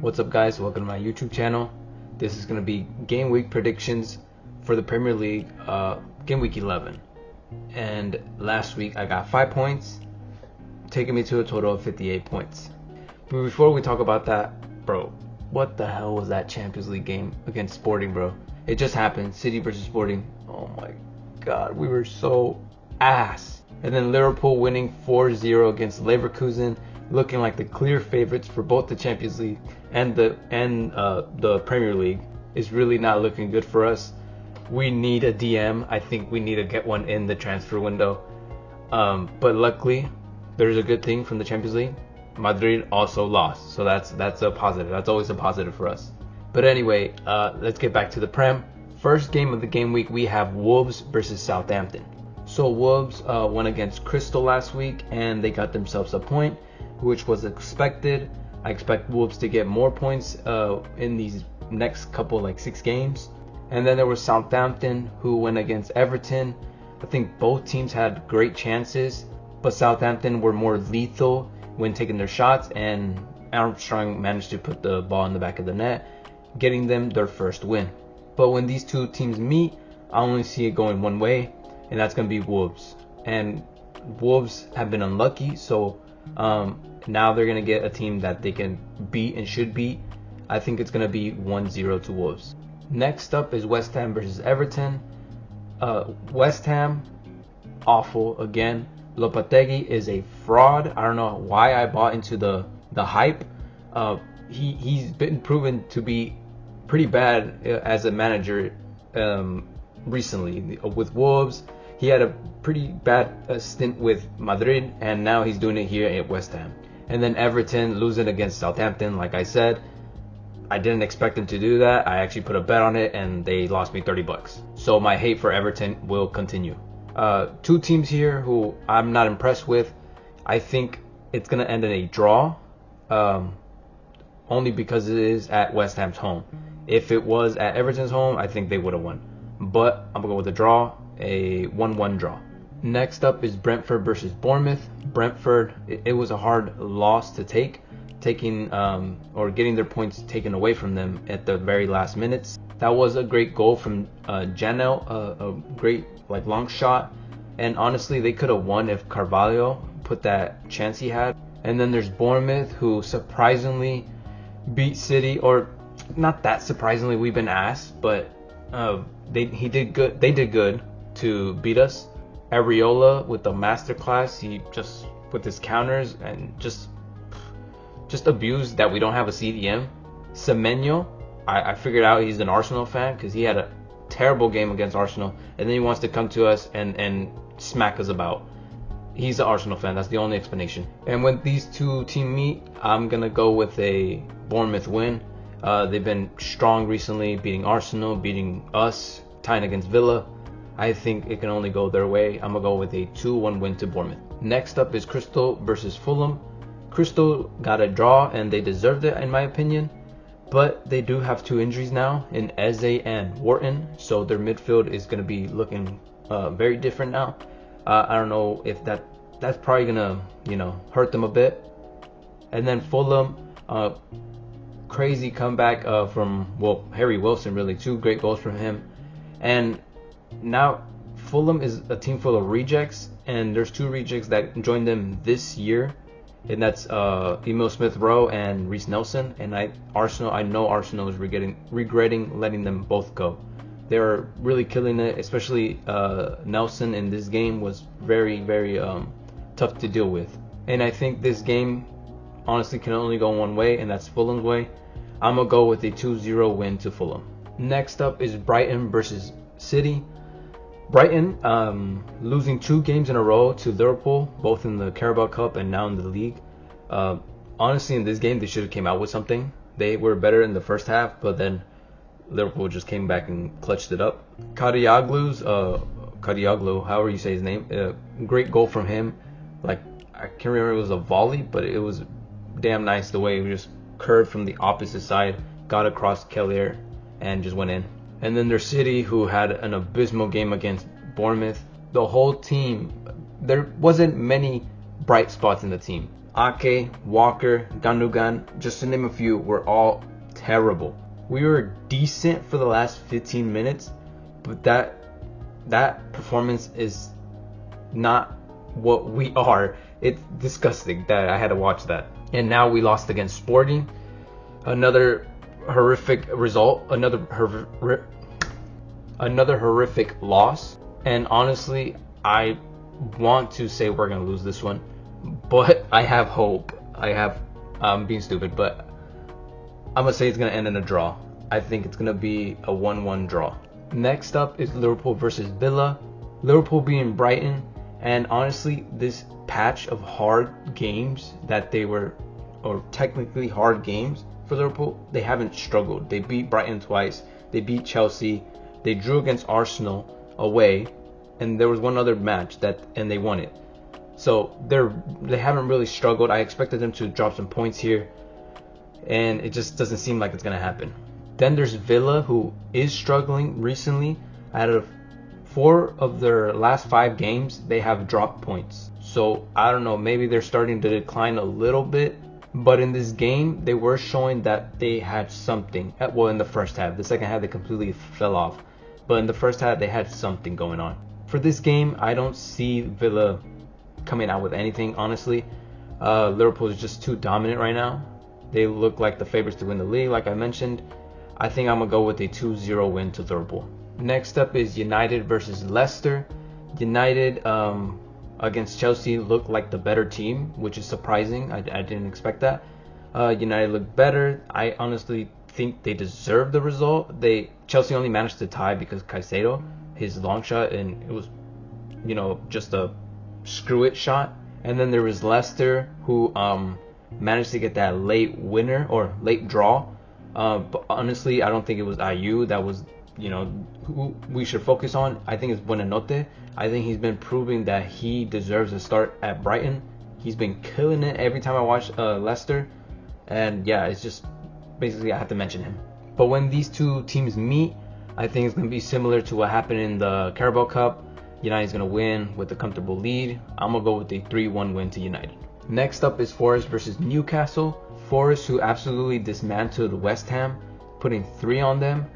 What's up, guys? Welcome to my YouTube channel. This is going to be game week predictions for the Premier League, game week 11. And last week I got 5 points, taking me to a total of 58 points. But before we talk about that, bro, what the hell was that Champions League game against Sporting, bro? It just happened. City versus Sporting. Oh my god, we were so ass. And then Liverpool winning 4-0 against Leverkusen, looking like the clear favorites for both the Champions League and the Premier League. Is really not looking good for us. We need a DM. I think we need to get one in the transfer window. But luckily, there's a good thing from the Champions League. Madrid also lost, so that's a positive. That's always a positive for us. But anyway, let's get back to the Prem. First game of the game week, we have Wolves versus Southampton. So Wolves went against Crystal last week, and they got themselves a point, which was expected. I expect Wolves to get more points in these next couple, like 6 games. And then there was Southampton, who went against Everton. I think both teams had great chances, but Southampton were more lethal when taking their shots, and Armstrong managed to put the ball in the back of the net, getting them their first win. But when these two teams meet, I only see it going one way, and that's going to be Wolves. And Wolves have been unlucky, so now they're going to get a team that they can beat and should beat. I think it's going to be 1-0 to Wolves. Next up is West Ham versus Everton. West Ham, awful again. Lopetegui is a fraud. I don't know why I bought into the hype. He's been proven to be pretty bad as a manager recently. With Wolves, he had a pretty bad stint with Madrid, and now he's doing it here at West Ham. And then Everton losing against Southampton, like I said. I didn't expect them to do that. I actually put a bet on it, and they lost me $30. So my hate for Everton will continue. 2 teams here who I'm not impressed with. I think it's going to end in a draw, only because it is at West Ham's home. If it was at Everton's home, I think they would have won. But I'm going to go with a draw, a 1-1 draw. Next up is Brentford versus Bournemouth. Brentford, it was a hard loss to take, getting their points taken away from them at the very last minutes. That was a great goal from Janel, a great long shot, and honestly they could have won if Carvalho put that chance he had. And then there's Bournemouth, who surprisingly beat City, or not that surprisingly, we've been ass, but they did good to beat us. Areola with the masterclass, he just with his counters and just abused that we don't have a CDM. Semenyo, I figured out he's an Arsenal fan because he had a terrible game against Arsenal, and then he wants to come to us and smack us about. He's an Arsenal fan. That's the only explanation. And when these two teams meet, I'm gonna go with a Bournemouth win. They've been strong recently, beating Arsenal, beating us, tying against Villa. I think it can only go their way. I'm gonna go with a 2-1 win to Bournemouth. Next up is Crystal versus Fulham. Crystal got a draw, and they deserved it in my opinion. But they do have 2 injuries now in Eze and Wharton, so their midfield is going to be looking very different now. I don't know if that's probably going to hurt them a bit. And then Fulham, crazy comeback from Harry Wilson, really 2 great goals from him. And now Fulham is a team full of rejects, and there's 2 rejects that joined them this year. And that's Emil Smith-Rowe and Reece Nelson. And I know Arsenal is regretting letting them both go. They're really killing it, especially Nelson in this game was very, very tough to deal with. And I think this game honestly can only go one way, and that's Fulham's way. I'm going to go with a 2-0 win to Fulham. Next up is Brighton versus City. Brighton losing 2 games in a row to Liverpool, both in the Carabao Cup and now in the league. Honestly, in this game, they should have came out with something. They were better in the first half, but then Liverpool just came back and clutched it up. Kadioglu, however you say his name, great goal from him. I can't remember if it was a volley, but it was damn nice the way it just curved from the opposite side, got across Kelleher, and just went in. And then there's City, who had an abysmal game against Bournemouth. The whole team, there wasn't many bright spots in the team. Ake, Walker, Gundogan, just to name a few, were all terrible. We were decent for the last 15 minutes, but that performance is not what we are. It's disgusting that I had to watch that. And now we lost against Sporting. Another horrific result, another horrific loss. And honestly, I want to say we're going to lose this one, but I have hope. I'm being stupid, but I'm going to say it's going to end in a draw. I think it's going to be a 1-1 draw. Next up is Liverpool versus Villa. Liverpool beating Brighton. And honestly, this patch of hard games that they were, or technically hard games for Liverpool, they haven't struggled. They beat Brighton twice. They beat Chelsea. They drew against Arsenal away. And there was one other match and they won it. So they haven't really struggled. I expected them to drop some points here, and it just doesn't seem like it's going to happen. Then there's Villa, who is struggling recently. Out of 4 of their last 5 games, they have dropped points. So I don't know, maybe they're starting to decline a little bit. But in this game, they were showing that they had something. Well, in the first half. The second half, they completely fell off. But in the first half, they had something going on. For this game, I don't see Villa coming out with anything, honestly. Liverpool is just too dominant right now. They look like the favorites to win the league, like I mentioned. I think I'm going to go with a 2-0 win to Liverpool. Next up is United versus Leicester. United against Chelsea looked like the better team, which is surprising. I didn't expect that. United looked better. I honestly think they deserved the result. Chelsea only managed to tie because Caicedo, his long shot, and it was, just a screw it shot. And then there was Leicester, who managed to get that late winner or late draw. But honestly, I don't think it was Ayew that was, who we should focus on. I think it's Buenanote. I think he's been proving that he deserves a start at Brighton. He's been killing it every time I watch Leicester. And yeah, it's just basically I have to mention him. But when these two teams meet, I think it's going to be similar to what happened in the Carabao Cup. United's going to win with a comfortable lead. I'm going to go with a 3-1 win to United. Next up is Forest versus Newcastle. Forest, who absolutely dismantled West Ham, putting 3 on them.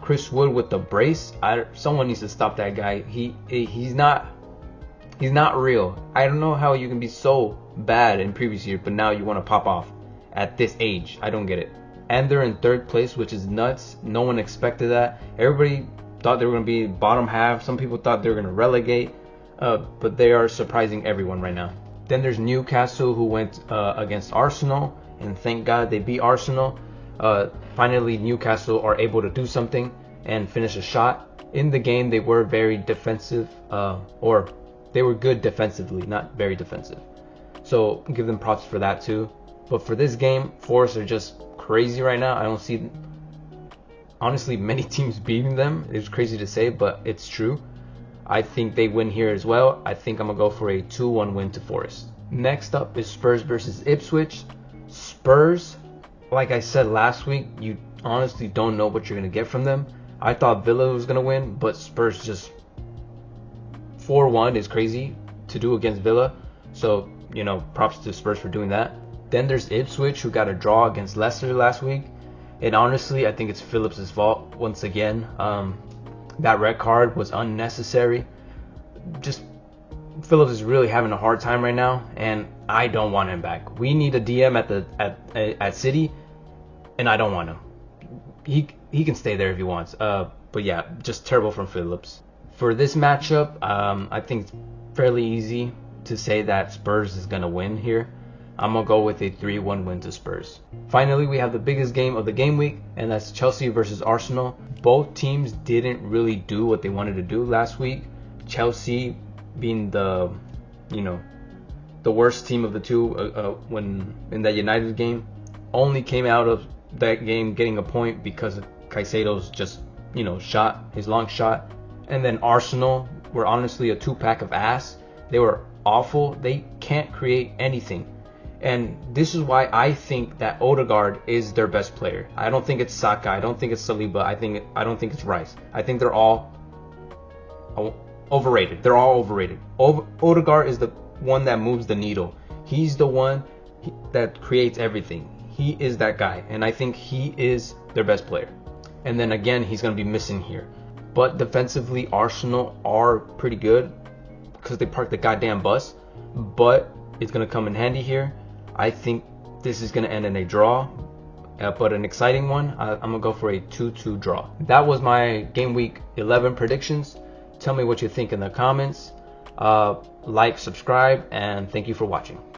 Chris Wood with the brace. Someone needs to stop that guy. He's not real. I don't know how you can be so bad in previous years, but now you want to pop off at this age. I don't get it. And they're in 3rd place, which is nuts. No one expected that. Everybody thought they were going to be bottom half. Some people thought they were going to relegate. But they are surprising everyone right now. Then there's Newcastle, who went against Arsenal. And thank God they beat Arsenal. Finally, Newcastle are able to do something and finish a shot. In the game, they were very defensive. Or they were good defensively, not very defensive. So give them props for that too. But for this game, Forest are just crazy right now. I don't see, honestly, many teams beating them. It's crazy to say, but it's true. I think they win here as well. I think I'm going to go for a 2-1 win to Forest. Next up is Spurs versus Ipswich. Spurs, like I said last week, you honestly don't know what you're going to get from them. I thought Villa was going to win, but Spurs just 4-1 is crazy to do against Villa. So, props to Spurs for doing that. Then there's Ipswich, who got a draw against Leicester last week. And honestly, I think it's Phillips' fault once again. That red card was unnecessary. Just Phillips is really having a hard time right now, and I don't want him back. We need a DM at City, and I don't want him. He can stay there if he wants. But yeah, just terrible from Phillips. For this matchup, I think it's fairly easy to say that Spurs is gonna win here. I'm going to go with a 3-1 win to Spurs. Finally, we have the biggest game of the game week, and that's Chelsea versus Arsenal. Both teams didn't really do what they wanted to do last week. Chelsea being the worst team of the two when in that United game, only came out of that game getting a point because of Caicedo's just, shot, his long shot. And then Arsenal were honestly a 2-pack of ass. They were awful. They can't create anything. And this is why I think that Odegaard is their best player. I don't think it's Saka. I don't think it's Saliba. I don't think it's Rice. I think they're all overrated. They're all overrated. Odegaard is the one that moves the needle. He's the one that creates everything. He is that guy, and I think he is their best player. And then again, he's going to be missing here. But defensively, Arsenal are pretty good because they parked the goddamn bus. But it's going to come in handy here. I think this is going to end in a draw, but an exciting one. I'm going to go for a 2-2 draw. That was my game week 11 predictions. Tell me what you think in the comments. Like, subscribe, and thank you for watching.